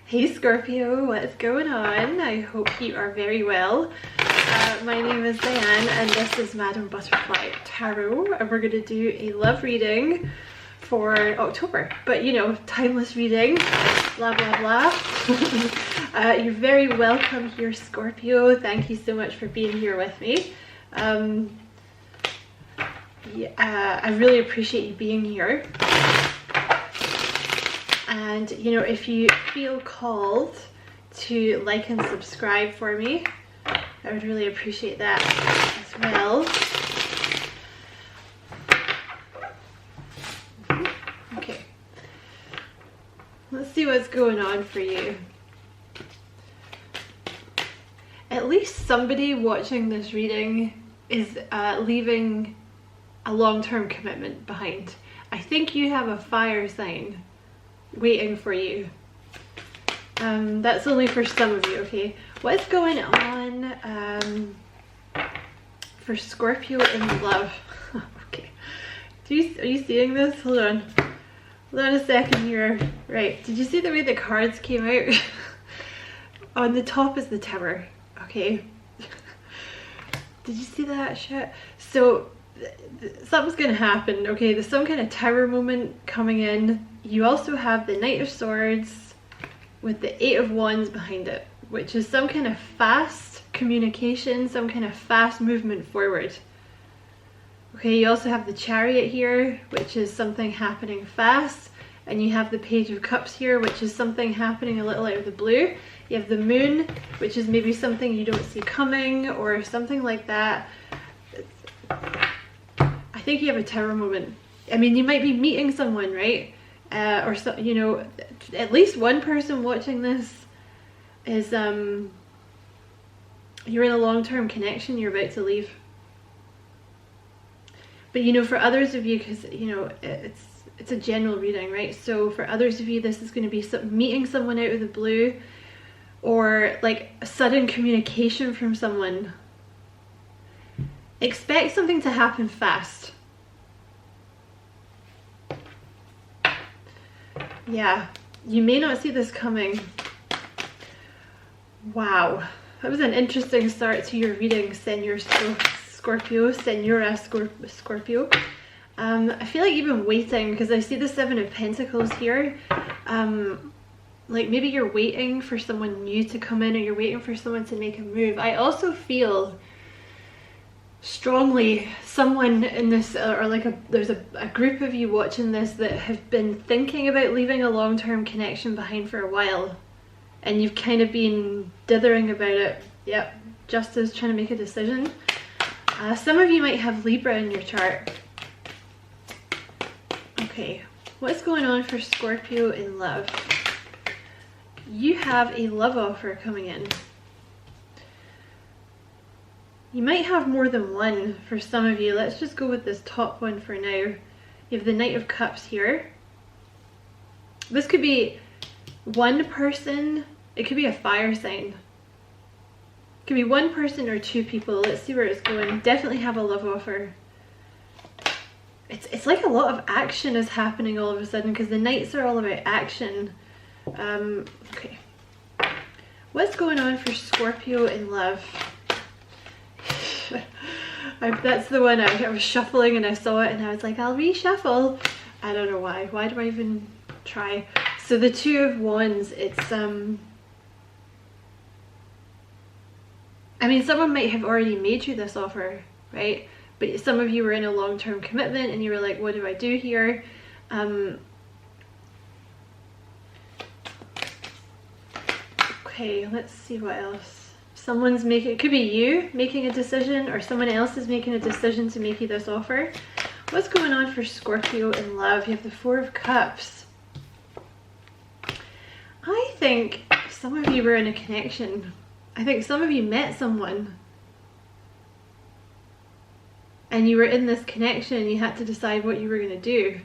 Hey Scorpio, what's going on? I hope you are very well. My name is Diane and this is Madam Butterfly Tarot, and we're going to do a love reading for October. But you know, timeless reading, blah blah blah. You're very welcome here, Scorpio. Thank you so much for being here with me. I really appreciate you being here. And you know, if you feel called to like and subscribe for me, I would really appreciate that as well. Okay, let's see what's going on for you. At least somebody watching this reading is leaving a long-term commitment behind. I think you have a fire sign waiting for you. That's only for some of you, okay? What's going on for Scorpio in love? Okay, are you seeing this? Hold on a second here. Right, did you see the way the cards came out? On the top is the Tower, okay? Did you see that shit? So something's gonna happen, okay? There's some kind of Tower moment coming in. You also have the Knight of Swords with the Eight of Wands behind it, which is some kind of fast communication, some kind of fast movement forward. Okay, you also have the Chariot here, which is something happening fast, and you have the Page of Cups here, which is something happening a little out of the blue. You have the Moon, which is maybe something you don't see coming or something like that. I think you have a Tower moment. I mean, you might be meeting someone, right? Or so, you know, at least one person watching this is you're in a long-term connection, you're about to leave. But you know, for others of you, because you know it's a general reading, right? So for others of you, this is going to be meeting someone out of the blue, or like a sudden communication from someone. Expect something to happen fast. Yeah, you may not see this coming. Wow, that was an interesting start to your reading, Senor Scorpio, Senora Scorpio. I feel like you've been waiting, because I see the Seven of Pentacles here. Like maybe you're waiting for someone new to come in, or you're waiting for someone to make a move. I also feel strongly someone in this, or like there's a group of you watching this that have been thinking about leaving a long-term connection behind for a while, and you've kind of been dithering about it. Yep, just as trying to make a decision. Some of you might have Libra in your chart. Okay, what's going on for Scorpio in love? You have a love offer coming in. You might have more than one for some of you. Let's just go with this top one for now. You have the Knight of Cups here. This could be one person. It could be a fire sign. It could be one person or two people. Let's see where it's going. Definitely have a love offer. It's like a lot of action is happening all of a sudden, because the Knights are all about action. Okay. What's going on for Scorpio in love? That's the one I was shuffling and I saw it and I was like, I'll reshuffle. I don't know why. Why do I even try? So the Two of Wands, it's I mean, someone might have already made you this offer, right? But some of you were in a long-term commitment and you were like, what do I do here? Okay, let's see what else. Someone's making, it could be you making a decision, or someone else is making a decision to make you this offer. What's going on for Scorpio in love? You have the Four of Cups. I think some of you were in a connection. I think some of you met someone and you were in this connection and you had to decide what you were going to do.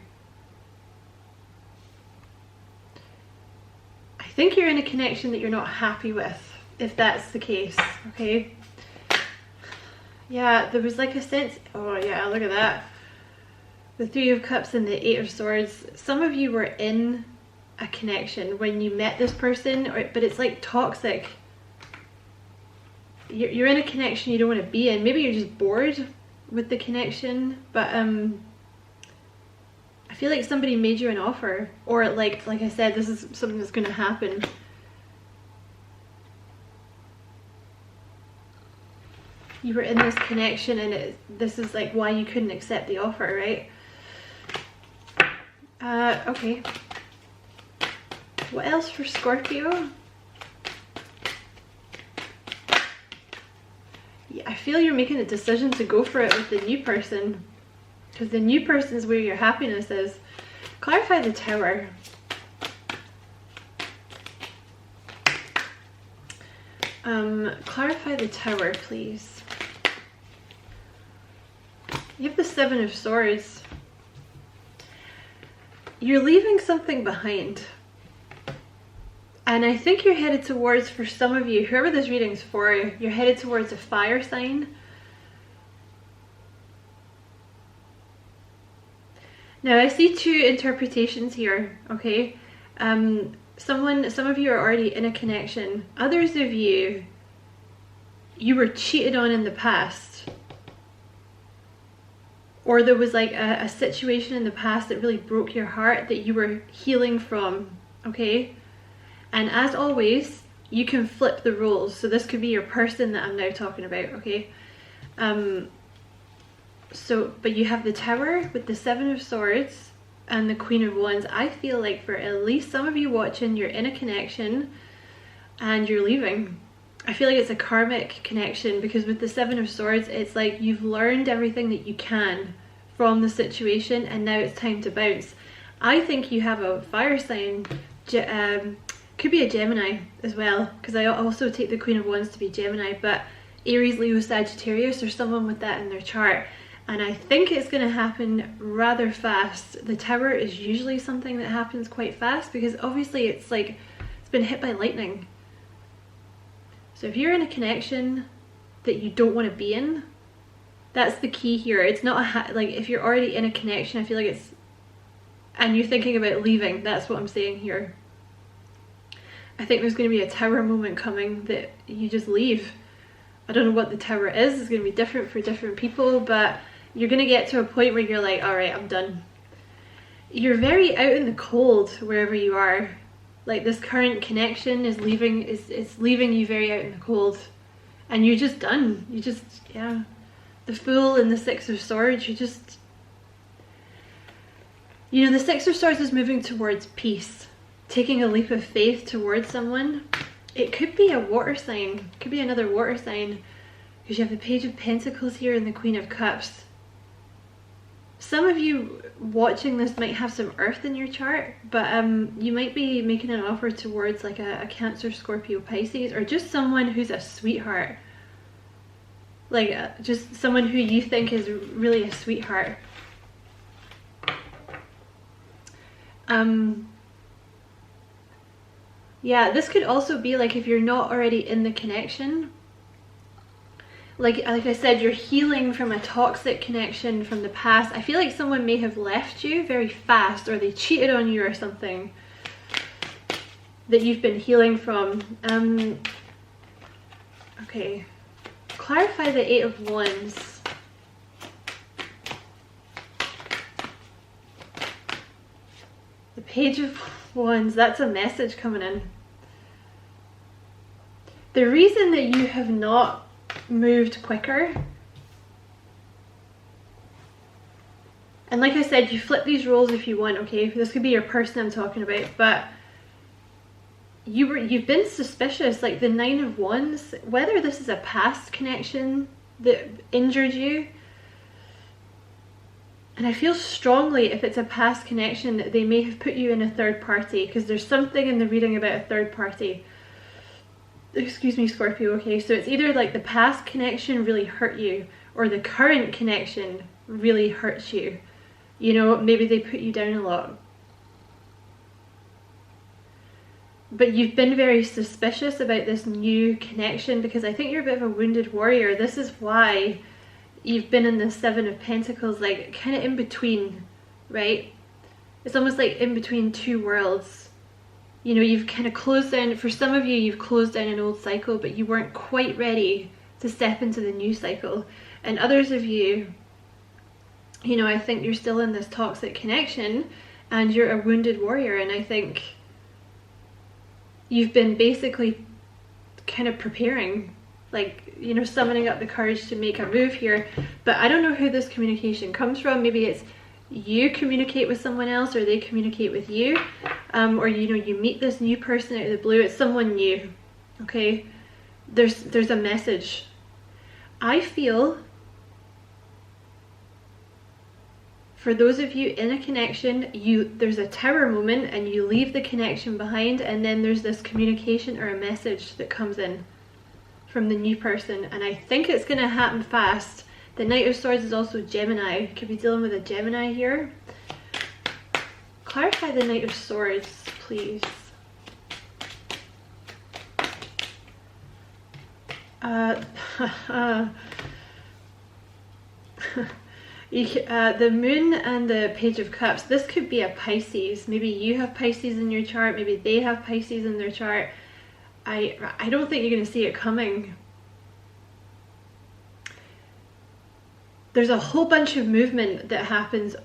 I think you're in a connection that you're not happy with, if that's the case, okay? Yeah, there was like a sense, oh yeah, look at that. The Three of Cups and the Eight of Swords. Some of you were in a connection when you met this person, but it's like toxic. You're in a connection you don't want to be in. Maybe you're just bored with the connection, but I feel like somebody made you an offer, or like I said, this is something that's going to happen. You were in this connection, and this is like why you couldn't accept the offer, right? Okay. What else for Scorpio? Yeah, I feel you're making a decision to go for it with the new person, because the new person is where your happiness is. Clarify the Tower. Clarify the Tower, please. You have the Seven of Swords. You're leaving something behind. And I think you're headed towards, for some of you, whoever this reading's for, you're headed towards a fire sign. Now I see two interpretations here, okay? Some of you are already in a connection. Others of you, you were cheated on in the past. Or there was like a situation in the past that really broke your heart that you were healing from, okay? And as always, you can flip the roles. So this could be your person that I'm now talking about, okay? But you have the Tower with the Seven of Swords and the Queen of Wands. I feel like for at least some of you watching, you're in a connection and you're leaving. I feel like it's a karmic connection, because with the Seven of Swords, it's like you've learned everything that you can from the situation and now it's time to bounce. I think you have a fire sign, could be a Gemini as well, because I also take the Queen of Wands to be Gemini, but Aries, Leo, Sagittarius, or someone with that in their chart. And I think it's going to happen rather fast. The Tower is usually something that happens quite fast, because obviously it's like it's been hit by lightning. So if you're in a connection that you don't want to be in, that's the key here. It's not like if you're already in a connection, I feel like it's, and you're thinking about leaving, that's what I'm saying here. I think there's going to be a Tower moment coming that you just leave. I don't know what the Tower is. It's going to be different for different people, but you're going to get to a point where you're like, all right, I'm done. You're very out in the cold wherever you are. Like this current connection is leaving, it's leaving you very out in the cold, and you're just done. You just, yeah. The Fool and the Six of Swords, you just, you know, the Six of Swords is moving towards peace, taking a leap of faith towards someone. It could be a water sign, could be another water sign, because you have the Page of Pentacles here and the Queen of Cups. Some of you watching this might have some earth in your chart, but you might be making an offer towards like a Cancer, Scorpio, Pisces, or just someone who's a sweetheart. Like just someone who you think is really a sweetheart. Yeah, this could also be like if you're not already in the connection. Like I said, you're healing from a toxic connection from the past. I feel like someone may have left you very fast, or they cheated on you or something that you've been healing from. Okay, clarify the Eight of Wands. The Page of Wands, that's a message coming in. The reason that you have not moved quicker, and like I said, you flip these roles if you want, okay? This could be your person I'm talking about, but you've been suspicious. Like the Nine of Wands, whether this is a past connection that injured you, and I feel strongly if it's a past connection that they may have put you in a third party, because there's something in the reading about a third party. Excuse me, Scorpio, okay? So it's either like the past connection really hurt you, or the current connection really hurts you. You know, maybe they put you down a lot. But you've been very suspicious about this new connection, because I think you're a bit of a wounded warrior. This is why you've been in the Seven of Pentacles, like kind of in between, right? It's almost like in between two worlds. you know, you've kind of closed down, for some of you, you've closed down an old cycle, but you weren't quite ready to step into the new cycle. And others of you, you know, I think you're still in this toxic connection and you're a wounded warrior, and I think you've been basically kind of preparing, like, you know, summoning up the courage to make a move here. But I don't know who this communication comes from. Maybe it's you communicate with someone else, or they communicate with you, or, you know, you meet this new person out of the blue. It's someone new, okay? There's a message. I feel for those of you in a connection, there's a tower moment and you leave the connection behind, and then there's this communication or a message that comes in from the new person, and I think it's going to happen fast. The Knight of Swords is also Gemini. Could be dealing with a Gemini here. Clarify the Knight of Swords, please. The Moon and the Page of Cups. This could be a Pisces. Maybe you have Pisces in your chart. Maybe they have Pisces in their chart. I don't think you're going to see it coming. There's a whole bunch of movement that happens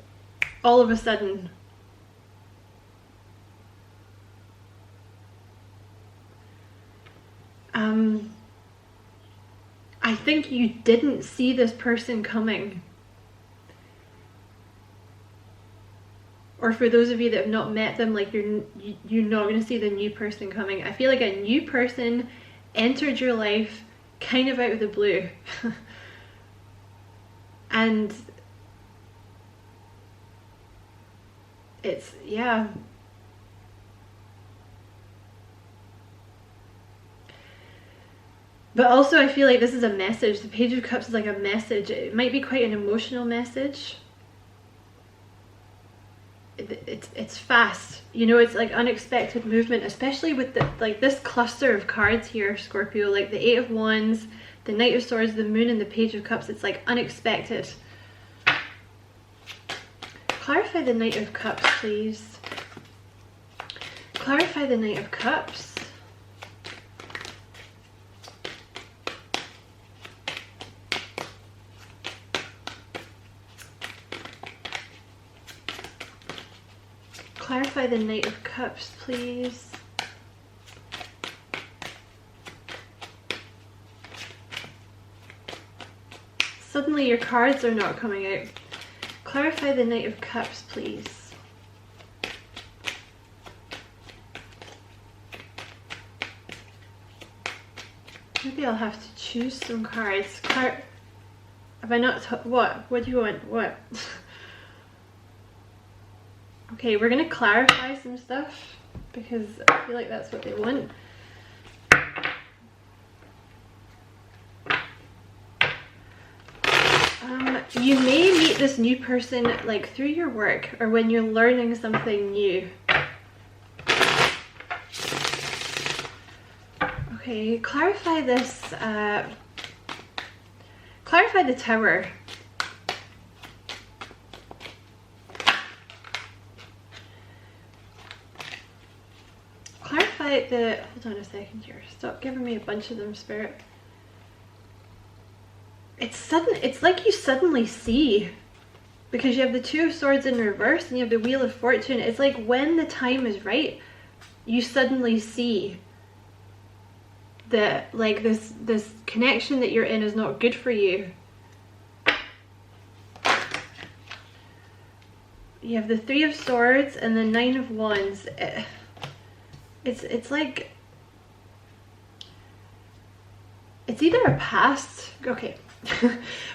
all of a sudden. I think you didn't see this person coming. Or for those of you that have not met them, like you're not going to see the new person coming. I feel like a new person entered your life kind of out of the blue. And it's, yeah. But also I feel like this is a message. The Page of Cups is like a message. It might be quite an emotional message. It's fast, you know, it's like unexpected movement, especially with the, like, this cluster of cards here, Scorpio, like the Eight of Wands, the Knight of Swords, the Moon, and the Page of Cups. It's like unexpected. Clarify the Knight of Cups, please. Clarify the Knight of Cups. Clarify the Knight of Cups, please. Suddenly your cards are not coming out. Clarify the Knight of Cups, please. Maybe I'll have to choose some cards. Have I not? What? What do you want? What? Okay, we're going to clarify some stuff because I feel like that's what they want. You may meet this new person like through your work or when you're learning something new. Okay, clarify this. Clarify the Tower. Clarify the, hold on a second here, stop giving me a bunch of them, Spirit. It's sudden, it's like you suddenly see, because you have the Two of Swords in reverse and you have the Wheel of Fortune. It's like when the time is right, you suddenly see that like this connection that you're in is not good for you. You have the Three of Swords and the Nine of Wands. It's like, it's either a past, okay,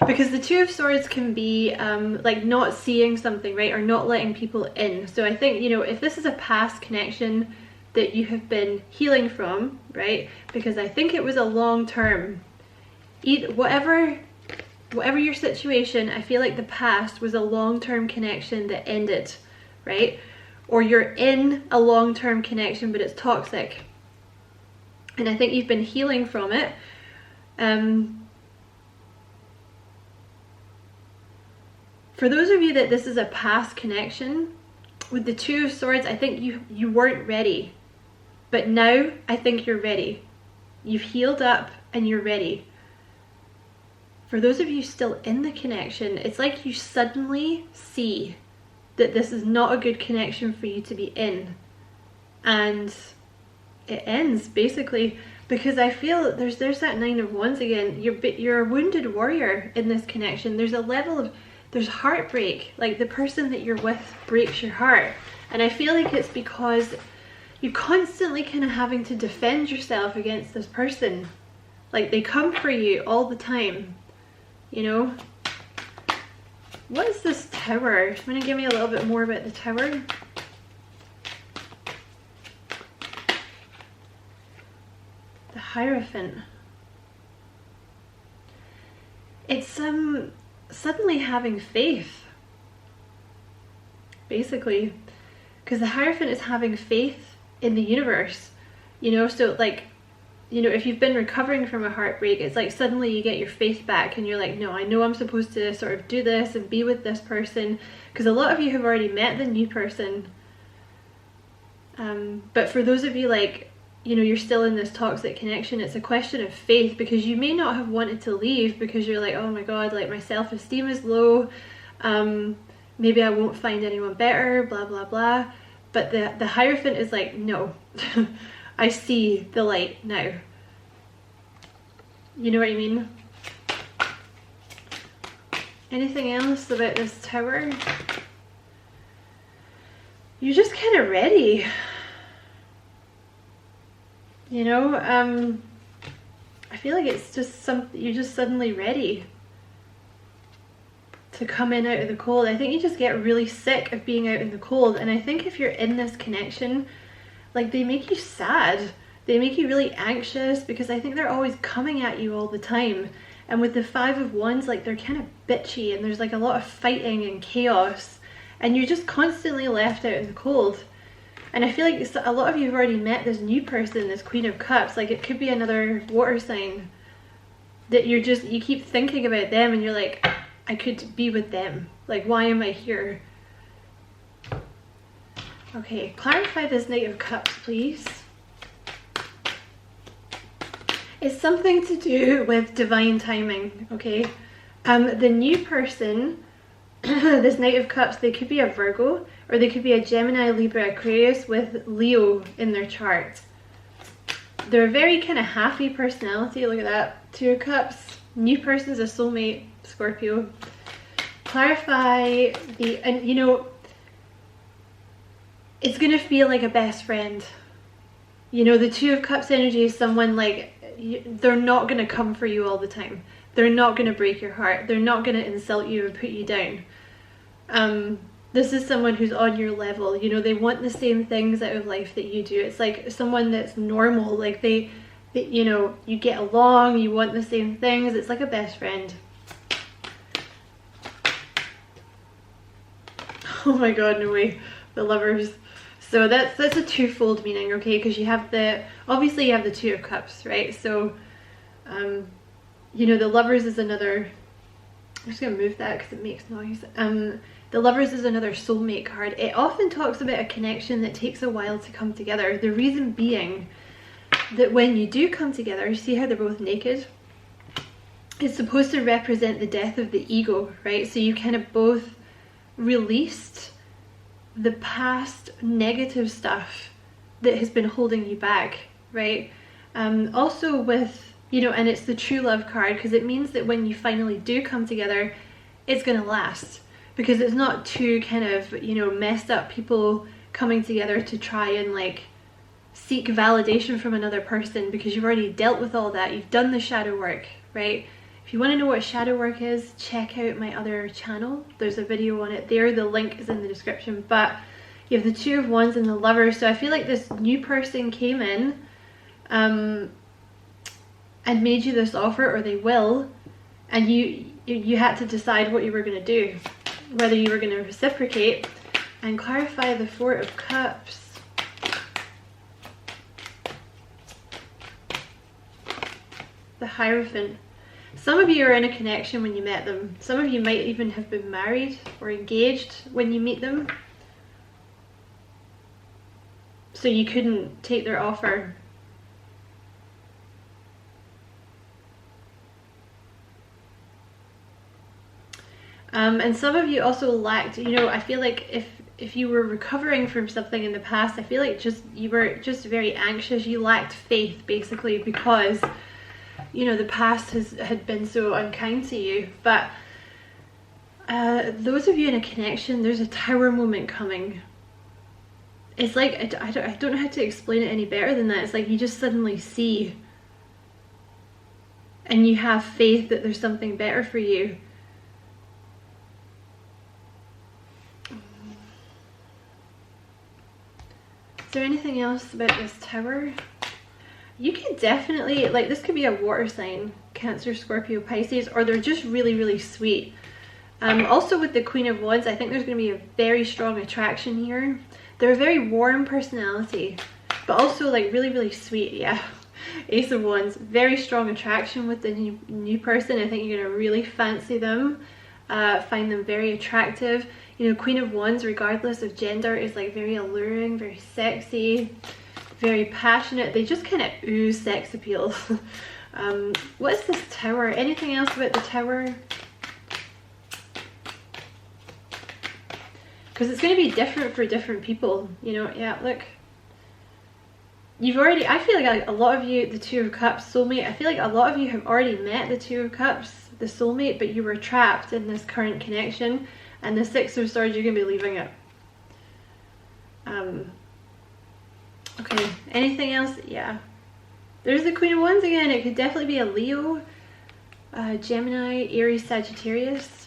because the Two of Swords can be like not seeing something, right, or not letting people in. So I think, you know, if this is a past connection that you have been healing from, right, because I think it was a long term, whatever your situation, I feel like the past was a long-term connection that ended, right? Or you're in a long-term connection but it's toxic, and I think you've been healing from it. For those of you that this is a past connection, with the Two of Swords, I think you weren't ready. but now I think you're ready. You've healed up and you're ready. For those of you still in the connection, it's like you suddenly see that this is not a good connection for you to be in. And it ends basically because I feel there's that Nine of Wands again. You're a wounded warrior in this connection. There's a level of, there's heartbreak. Like the person that you're with breaks your heart. And I feel like it's because you're constantly kind of having to defend yourself against this person. Like they come for you all the time, you know? What is this Tower? I'm going to give me a little bit more about the Tower. The Hierophant. It's suddenly having faith, basically, because the Hierophant is having faith in the universe, you know. So like, you know, if you've been recovering from a heartbreak, it's like suddenly you get your faith back and you're like, no, I know I'm supposed to sort of do this and be with this person, because a lot of you have already met the new person. But for those of you, like, you know, you're still in this toxic connection, it's a question of faith, because you may not have wanted to leave because you're like, oh my god, like my self-esteem is low, maybe I won't find anyone better, blah blah blah. But the Hierophant is like, no, I see the light now. You know what I mean? Anything else about this Tower? You're just kind of ready. You know, I feel like it's just you're just suddenly ready to come in out of the cold. I think you just get really sick of being out in the cold. And I think if you're in this connection, like they make you sad. They make you really anxious because I think they're always coming at you all the time. And with the Five of Wands, like they're kind of bitchy and there's like a lot of fighting and chaos. And you're just constantly left out in the cold. And I feel like a lot of you have already met this new person, this Queen of Cups. Like it could be another water sign that you keep thinking about them and you're like, I could be with them. Like, why am I here? Okay, clarify this Knight of Cups, please. It's something to do with divine timing, okay? The new person, this Knight of Cups, they could be a Virgo, or they could be a Gemini, Libra, Aquarius with Leo in their chart. They're a very kind of happy personality. Look at that. Two of Cups. New person's a soulmate, Scorpio. Clarify and you know, it's gonna feel like a best friend. You know, the Two of Cups energy is someone like, they're not gonna come for you all the time. They're not gonna break your heart. They're not gonna insult you and put you down. This is someone who's on your level. You know, they want the same things out of life that you do. It's like someone that's normal. Like they you know, you get along, you want the same things. It's like a best friend. Oh my god, no way. The Lovers. So that's a twofold meaning, okay? Because you have obviously you have the Two of Cups, right? So, you know, the Lovers is another, I'm just gonna move that because it makes noise. The Lovers is another soulmate card. It often talks about a connection that takes a while to come together. The reason being that when you do come together, you see how they're both naked? It's supposed to represent the death of the ego, right? So you kind of both released the past negative stuff that has been holding you back, right? Also with, you know, and it's the true love card because it means that when you finally do come together, it's gonna last, because it's not two kind of, you know, messed up people coming together to try and like seek validation from another person, because you've already dealt with all that. You've done the shadow work, right? If you want to know what shadow work is, check out my other channel. There's a video on it there. The link is in the description. But you have the Two of Wands and the Lovers. So I feel like this new person came in and made you this offer, or they will, and you had to decide what you were going to do, whether you were going to reciprocate. And clarify the Four of Cups. The Hierophant. Some of you are in a connection when you met them. Some of you might even have been married or engaged when you meet them. so you couldn't take their offer. And some of you also lacked, you know, I feel like if you were recovering from something in the past, I feel like you were just very anxious. You lacked faith, basically, because, you know, the past had been so unkind to you. But those of you in a connection, there's a tower moment coming. It's like, I don't know how to explain it any better than that. It's like you just suddenly see, and you have faith that there's something better for you. Is there anything else about this tower? You could definitely, like, this could be a water sign, Cancer, Scorpio, Pisces, or they're just really, really sweet. Also with the Queen of Wands, I think there's going to be a very strong attraction here. They're a very warm personality, but also like really, really sweet. Yeah, Ace of Wands, very strong attraction with the new person. I think you're going to really fancy them, find them very attractive. You know, Queen of Wands, regardless of gender, is like very alluring, very sexy, very passionate. They just kind of ooze sex appeal. What is this tower? Anything else about the tower? Because it's going to be different for different people, you know. Yeah, look. You've already, I feel like a lot of you, the Two of Cups, soulmate, I feel like a lot of you have already met the Two of Cups, the soulmate, but you were trapped in this current connection. And the Six of Swords, you're going to be leaving it. Okay, anything else? Yeah. There's the Queen of Wands again. It could definitely be a Leo, Gemini, Aries, Sagittarius.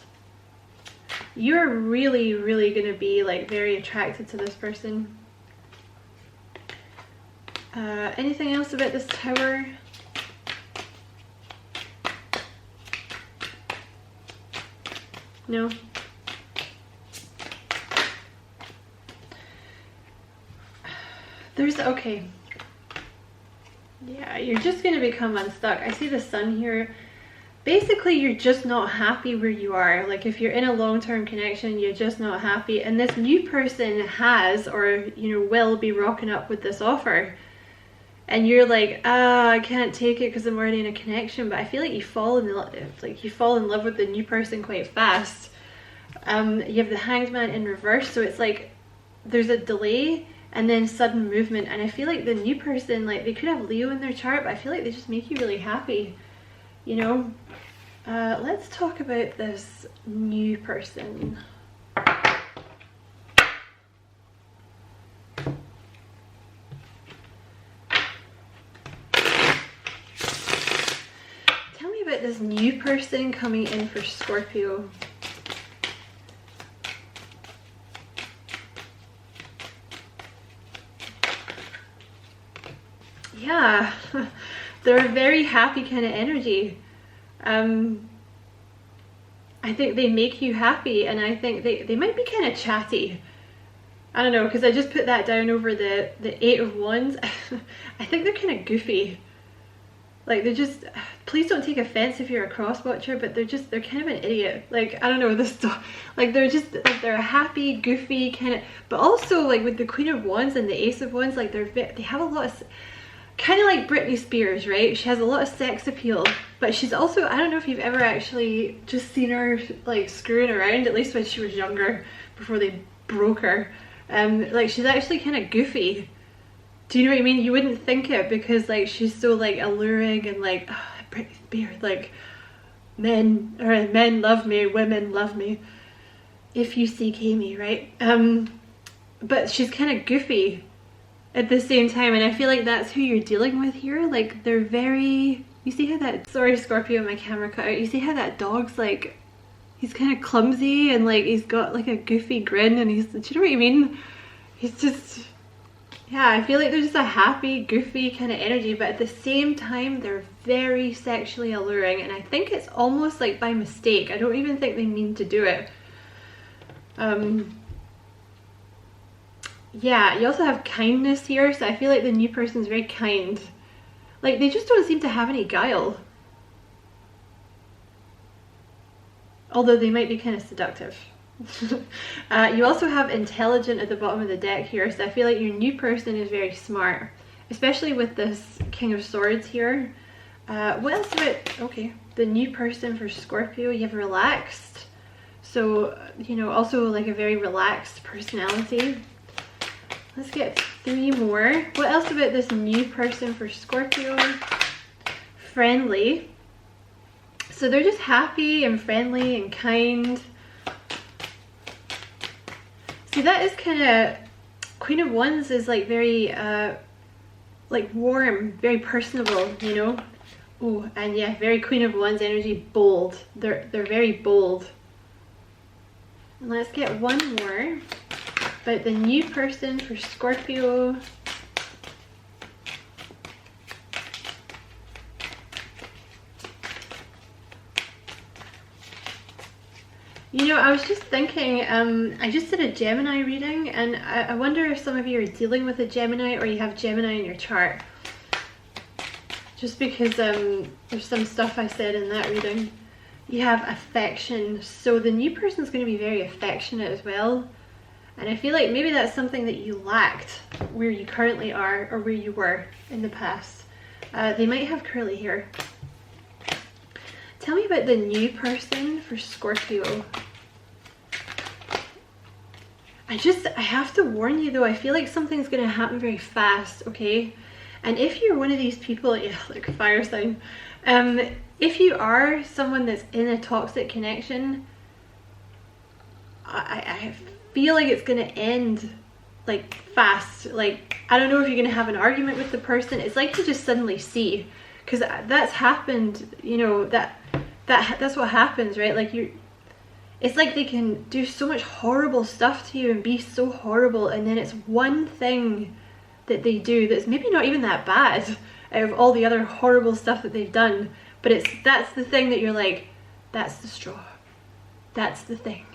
You're really, really going to be like very attracted to this person. Anything else about this tower? No? There's, okay. Yeah, you're just going to become unstuck. I see the sun here. Basically, you're just not happy where you are. Like, if you're in a long-term connection, you're just not happy. And this new person has, or, you know, will be rocking up with this offer. And you're like, I can't take it because I'm already in a connection. But I feel like you fall in love with the new person quite fast. You have the Hanged Man in reverse, so it's like there's a delay and then sudden movement. And I feel like the new person, like, they could have Leo in their chart, but I feel like they just make you really happy, you know. Let's talk about this new person. Tell me about this new person coming in for Scorpio. Yeah, they're a very happy kind of energy. I think they make you happy, and I think they might be kind of chatty. I don't know, because I just put that down over the Eight of Wands. I think they're kind of goofy. Like, they're just, please don't take offense if you're a cross watcher, but they're kind of an idiot. Like, I don't know, this stuff, like, they're a happy, goofy kind of, but also like with the Queen of Wands and the Ace of Wands, like they have a lot of, kind of like Britney Spears, right? She has a lot of sex appeal, but she's also, I don't know if you've ever actually just seen her like screwing around, at least when she was younger, before they broke her. Like, she's actually kind of goofy. Do you know what I mean? You wouldn't think it, because like she's so like alluring and like, oh, Britney Spears, like men love me, women love me, if you CK me, right? But she's kind of goofy at the same time, and I feel like that's who you're dealing with here. Like, they're very, you see how that, sorry Scorpio, my camera cut out, you see how that dog's like, he's kind of clumsy and like he's got like a goofy grin, and he's, do you know what I mean? He's just, yeah, I feel like they're just a happy, goofy kind of energy, but at the same time they're very sexually alluring, and I think it's almost like by mistake. I don't even think they mean to do it. Yeah, you also have kindness here, so I feel like the new person's very kind. Like, they just don't seem to have any guile. Although they might be kind of seductive. You also have intelligent at the bottom of the deck here, so I feel like your new person is very smart, especially with this King of Swords here. What else about, okay, the new person for Scorpio, you have relaxed. So, you know, also like a very relaxed personality. Let's get 3 more. What else about this new person for Scorpio? Friendly. So they're just happy and friendly and kind. See, that is kind of, Queen of Wands is like very like warm, very personable, you know. Oh, and yeah, very Queen of Wands energy, bold. They're very bold. And let's get 1 more about the new person for Scorpio. You know, I was just thinking, I just did a Gemini reading, and I wonder if some of you are dealing with a Gemini or you have Gemini in your chart. Just because there's some stuff I said in that reading. You have affection, so the new person is going to be very affectionate as well. And I feel like maybe that's something that you lacked where you currently are or where you were in the past. They might have curly hair. Tell me about the new person for Scorpio. I have to warn you though, I feel like something's going to happen very fast, okay? And if you're one of these people, yeah, like fire sign, if you are someone that's in a toxic connection, I feel like it's going to end like fast. Like, I don't know if you're going to have an argument with the person. It's like you just suddenly see, because that's happened, you know, that's what happens, right? Like it's like they can do so much horrible stuff to you and be so horrible, and then it's one thing that they do that's maybe not even that bad out of all the other horrible stuff that they've done, but that's the thing that you're like, that's the straw, that's the thing.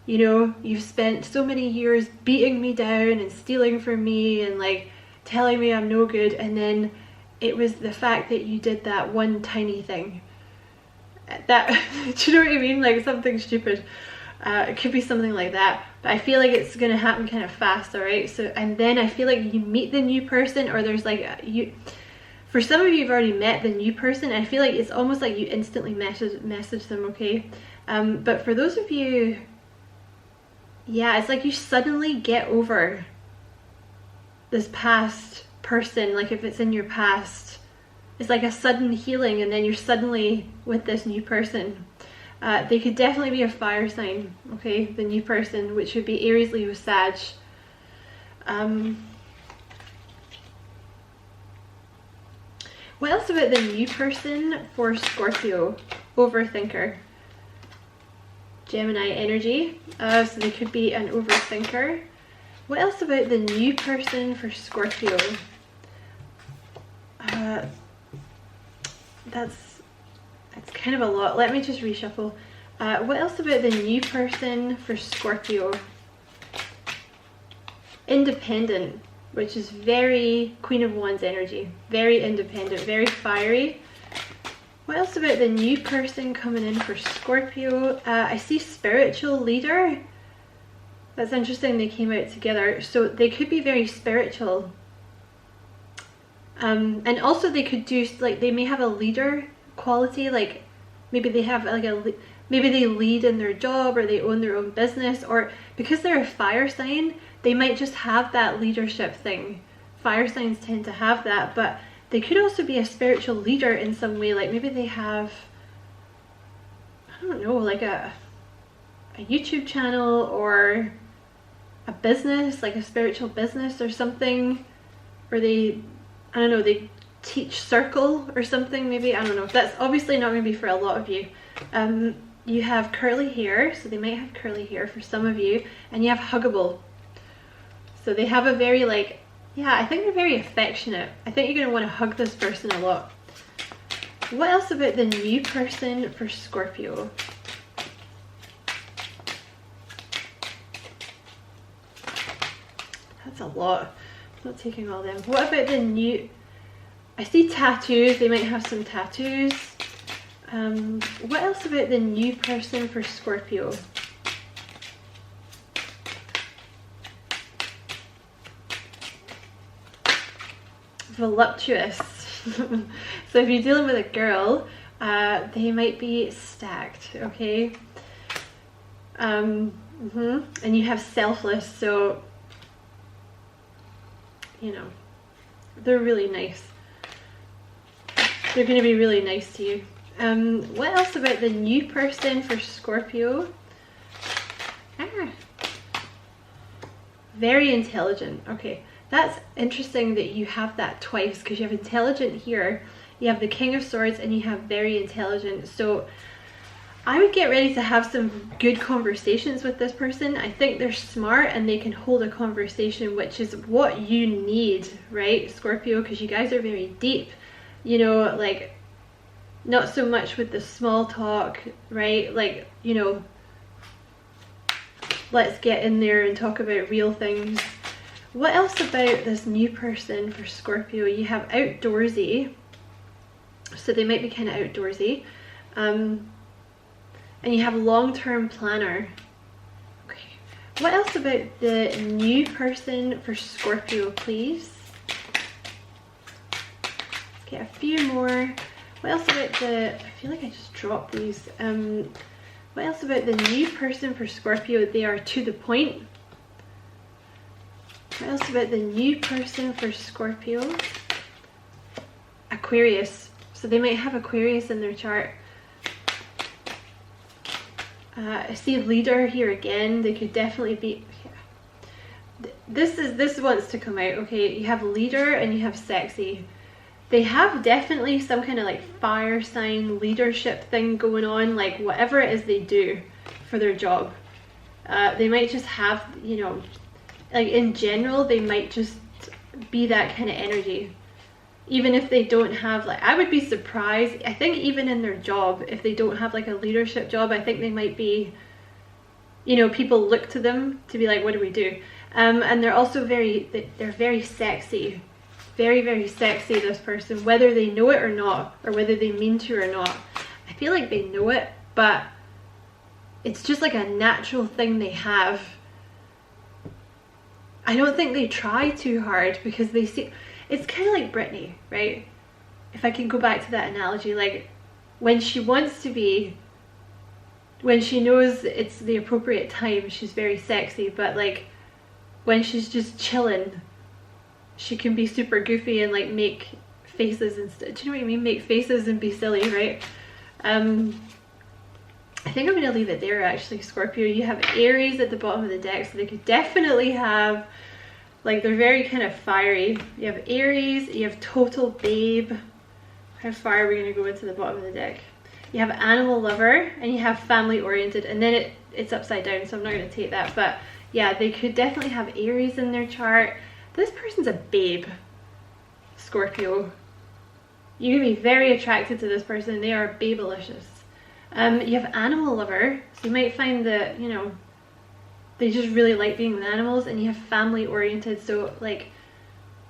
You know, you've spent so many years beating me down and stealing from me and like telling me I'm no good, and then it was the fact that you did that one tiny thing. That, do you know what I mean? Like something stupid. It could be something like that, but I feel like it's gonna happen kind of fast, all right? So, and then I feel like you meet the new person, or there's like for some of you, you've already met the new person. I feel like it's almost like you instantly message them, okay? But for those of you, yeah, it's like you suddenly get over this past person. Like if it's in your past, it's like a sudden healing, and then you're suddenly with this new person. They could definitely be a fire sign, okay? The new person, which would be Aries, Leo, Sag. What else about the new person for Scorpio? Overthinker. Gemini energy, so they could be an overthinker. What else about the new person for Scorpio? That's kind of a lot. Let me just reshuffle. What else about the new person for Scorpio? Independent, which is very Queen of Wands energy. Very independent, very fiery. What else about the new person coming in for Scorpio? I see spiritual leader. That's interesting, they came out together. So they could be very spiritual. And also they could do, like, they may have a leader quality, like maybe they have like maybe they lead in their job, or they own their own business, or because they're a fire sign, they might just have that leadership thing. Fire signs tend to have that, but they could also be a spiritual leader in some way. Like maybe they have, I don't know, like a YouTube channel or a business, like a spiritual business or something, or they, I don't know, they teach circle or something maybe. I don't know. That's obviously not going to be for a lot of you. You have curly hair, so they might have curly hair for some of you, and you have huggable. So they have a very, like, yeah, I think they're very affectionate. I think you're going to want to hug this person a lot. What else about the new person for Scorpio? That's a lot. I'm not taking all them. What about the new... I see tattoos. They might have some tattoos. What else about the new person for Scorpio? voluptuous. So if you're dealing with a girl, they might be stacked, okay? And you have selfless, so, you know, they're really nice. They're going to be really nice to you. What else about the new person for Scorpio? Very intelligent. Okay, that's interesting that you have that twice, because you have intelligent here, you have the King of Swords, and you have very intelligent. So I would get ready to have some good conversations with this person. I think they're smart and they can hold a conversation, which is what you need, right, Scorpio? Because you guys are very deep, you know, like not so much with the small talk, right? Like, you know, let's get in there and talk about real things. What else about this new person for Scorpio? You have outdoorsy, so they might be kind of outdoorsy. And you have long-term planner. Okay. What else about the new person for Scorpio, please? Let's get a few more. What else about the, I feel like I just dropped these. What else about the new person for Scorpio? They are to the point. What else about the new person for Scorpio? Aquarius. So they might have Aquarius in their chart. I see leader here again. They could definitely be, yeah. This wants to come out, okay? You have leader and you have sexy. They have definitely some kind of like fire sign leadership thing going on, like whatever it is they do for their job. They might just have, you know, like in general, they might just be that kind of energy. Even if they don't have, like, I would be surprised, I think even in their job, if they don't have like a leadership job, I think they might be, you know, people look to them to be like, what do we do? And they're also they're very sexy. Very, very sexy, this person, whether they know it or not, or whether they mean to or not. I feel like they know it, but it's just like a natural thing they have. I don't think they try too hard, because they see, it's kind of like Britney, right? If I can go back to that analogy, like when she wants to be, when she knows it's the appropriate time, she's very sexy, but like when she's just chilling, she can be super goofy and like make faces and stuff. Do you know what I mean? Make faces and be silly, right? I think I'm going to leave it there actually, Scorpio. You have Aries at the bottom of the deck, so they could definitely have, like, they're very kind of fiery. You have Aries, you have total babe. How far are we going to go into the bottom of the deck? You have animal lover, and you have family oriented, and then it's upside down, so I'm not going to take that. But yeah, they could definitely have Aries in their chart. This person's a babe, Scorpio. You can be very attracted to this person. They are babelicious. You have animal lover, so you might find that, you know, they just really like being with animals. And you have family oriented, so like,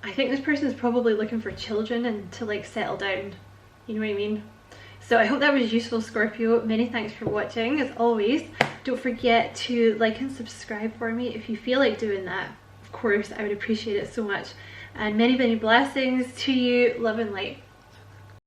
I think this person is probably looking for children and to like settle down. You know what I mean? So I hope that was useful, Scorpio. Many thanks for watching. As always, don't forget to like and subscribe for me if you feel like doing that. Of course, I would appreciate it so much. And many, many blessings to you. Love and light.